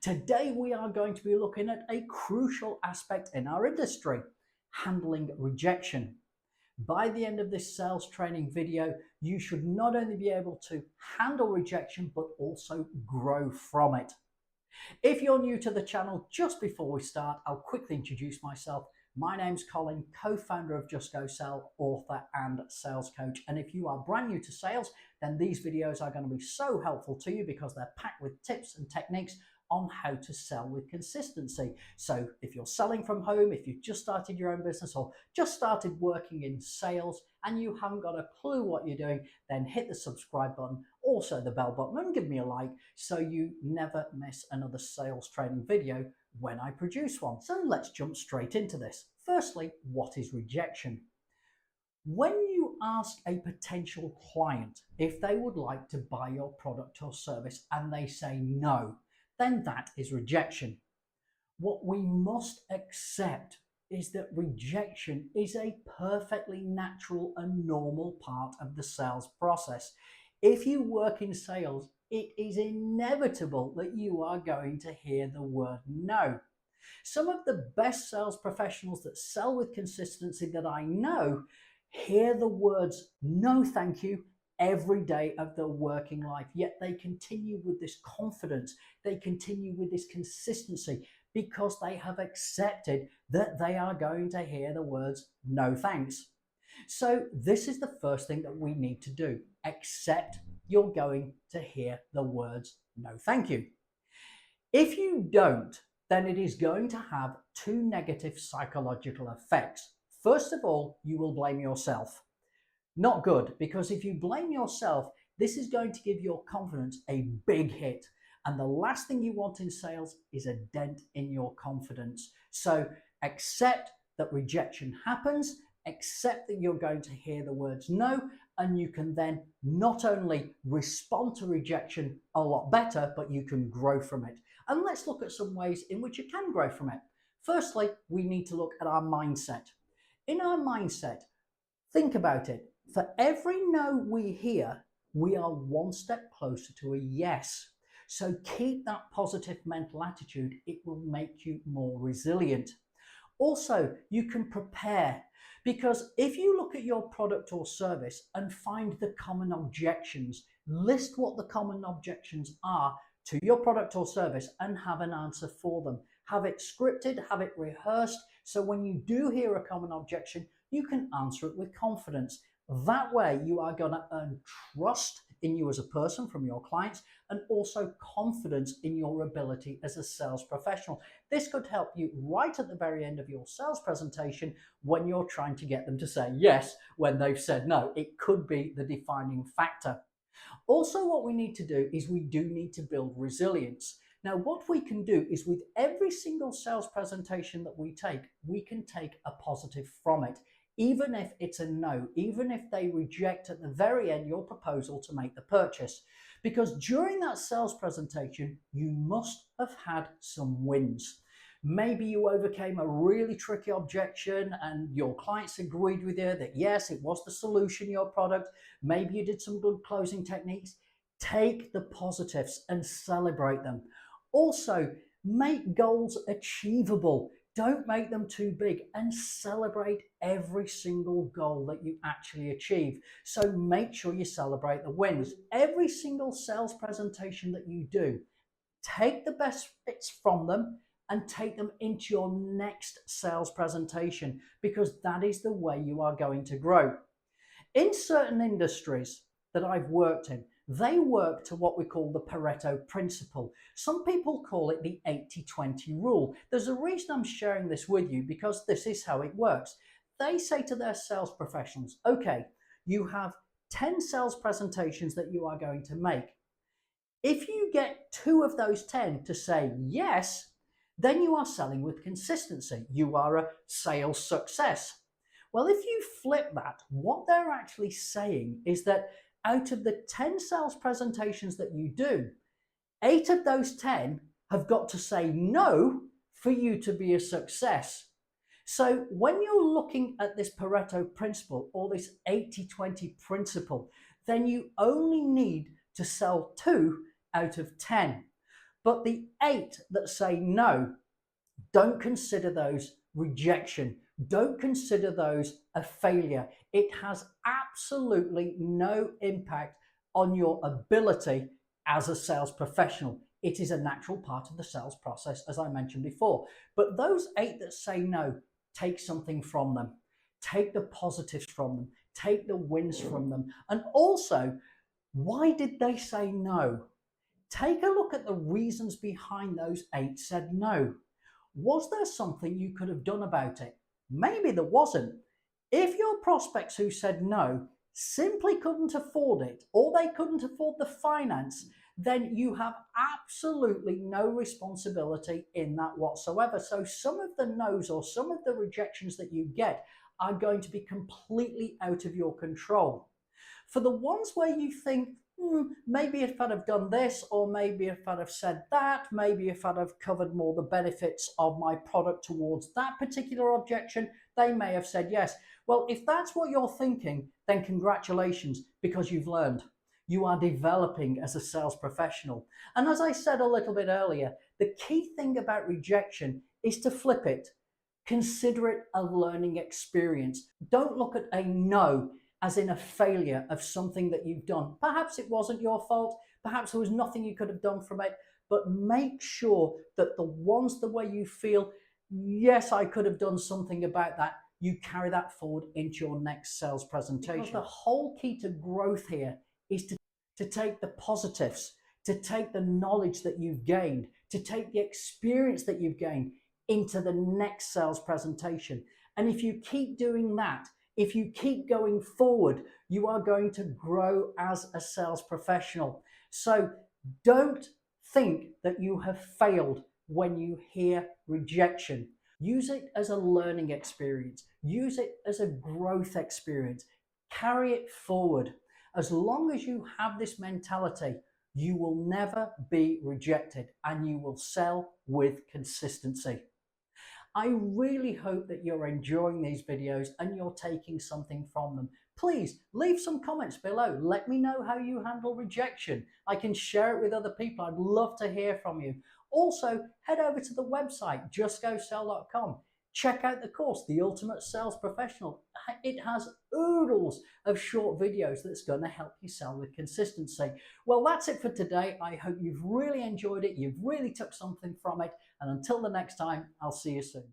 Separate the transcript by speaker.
Speaker 1: Today we are going to be looking at a crucial aspect in our industry, handling rejection. By the end of this sales training video, you should not only be able to handle rejection, but also grow from it. If you're new to the channel, just before we start, I'll quickly introduce myself. My name's Colin, co-founder of Just Go Sell, author and sales coach. And if you are brand new to sales, then these videos are going to be so helpful to you because they're packed with tips and techniques on how to sell with consistency. So if you're selling from home, if you've just started your own business or just started working in sales and you haven't got a clue what you're doing, then hit the subscribe button, also the bell button, and give me a like so you never miss another sales training video when I produce one. So let's jump straight into this. Firstly, what is rejection? When you ask a potential client if they would like to buy your product or service and they say no, then that is rejection. What we must accept is that rejection is a perfectly natural and normal part of the sales process. If you work in sales, it is inevitable that you are going to hear the word no. Some of the best sales professionals that sell with consistency that I know hear the words no thank you every day of their working life, yet they continue with this confidence, they continue with this consistency because they have accepted that they are going to hear the words no thanks. So this is the first thing that we need to do. Accept you're going to hear the words no thank you. If you don't, then it is going to have two negative psychological effects. First of all, you will blame yourself. Not good, because if you blame yourself, this is going to give your confidence a big hit. And the last thing you want in sales is a dent in your confidence. So accept that rejection happens, accept that you're going to hear the words no, and you can then not only respond to rejection a lot better, but you can grow from it. And let's look at some ways in which you can grow from it. Firstly, we need to look at our mindset. In our mindset, think about it. For every no we hear, we are one step closer to a yes. So keep that positive mental attitude. It will make you more resilient. Also, you can prepare, because if you look at your product or service and find the common objections, list what the common objections are to your product or service and have an answer for them. Have it scripted, have it rehearsed, so when you do hear a common objection, you can answer it with confidence. That way you are going to earn trust in you as a person from your clients and also confidence in your ability as a sales professional. This could help you right at the very end of your sales presentation when you're trying to get them to say yes when they've said no. It could be the defining factor. Also, what we need to do is we do need to build resilience. Now, what we can do is with every single sales presentation that we can take a positive from it. Even if it's a no, even if they reject at the very end your proposal to make the purchase. Because during that sales presentation, you must have had some wins. Maybe you overcame a really tricky objection and your clients agreed with you that yes, it was the solution, your product. Maybe you did some good closing techniques. Take the positives and celebrate them. Also, make goals achievable. Don't make them too big and celebrate every single goal that you actually achieve. So make sure you celebrate the wins. Every single sales presentation that you do, take the best bits from them and take them into your next sales presentation, because that is the way you are going to grow. In certain industries that I've worked in, they work to what we call the Pareto principle. Some people call it the 80-20 rule. There's a reason I'm sharing this with you, because this is how it works. They say to their sales professionals, okay, you have 10 sales presentations that you are going to make. If you get 2 of those 10 to say yes, then you are selling with consistency. You are a sales success. Well, if you flip that, what they're actually saying is that out of the 10 sales presentations that you do, 8 of those 10 have got to say no for you to be a success. So when you're looking at this Pareto principle or this 80-20 principle, then you only need to sell 2 out of 10. But the 8 that say no, don't consider those rejection. Don't consider those a failure. It has absolutely no impact on your ability as a sales professional. It is a natural part of the sales process, as I mentioned before. But those 8 that say no, take something from them. Take the positives from them. Take the wins from them. And also, why did they say no? Take a look at the reasons behind those 8 said no. Was there something you could have done about it? Maybe there wasn't. If your prospects who said no simply couldn't afford it, or they couldn't afford the finance, then you have absolutely no responsibility in that whatsoever. So some of the no's or some of the rejections that you get are going to be completely out of your control. For the ones where you think, maybe if I'd have done this, or maybe if I'd have said that, maybe if I'd have covered more the benefits of my product towards that particular objection, they may have said yes. Well, if that's what you're thinking, then congratulations, because you've learned. You are developing as a sales professional. And as I said a little bit earlier, the key thing about rejection is to flip it. Consider it a learning experience. Don't look at a no as in a failure of something that you've done. Perhaps it wasn't your fault, perhaps there was nothing you could have done from it, but make sure that the ones the way you feel, yes, I could have done something about that, you carry that forward into your next sales presentation. Because the whole key to growth here is to take the positives, to take the knowledge that you've gained, to take the experience that you've gained into the next sales presentation. And if you keep doing that, if you keep going forward, you are going to grow as a sales professional. So don't think that you have failed when you hear rejection. Use it as a learning experience. Use it as a growth experience. Carry it forward. As long as you have this mentality, you will never be rejected and you will sell with consistency. I really hope that you're enjoying these videos and you're taking something from them. Please leave some comments below. Let me know how you handle rejection. I can share it with other people. I'd love to hear from you. Also, head over to the website, justgosell.com. Check out the course, The Ultimate Sales Professional. It has oodles of short videos that's going to help you sell with consistency. Well, that's it for today. I hope you've really enjoyed it. You've really took something from it. And until the next time, I'll see you soon.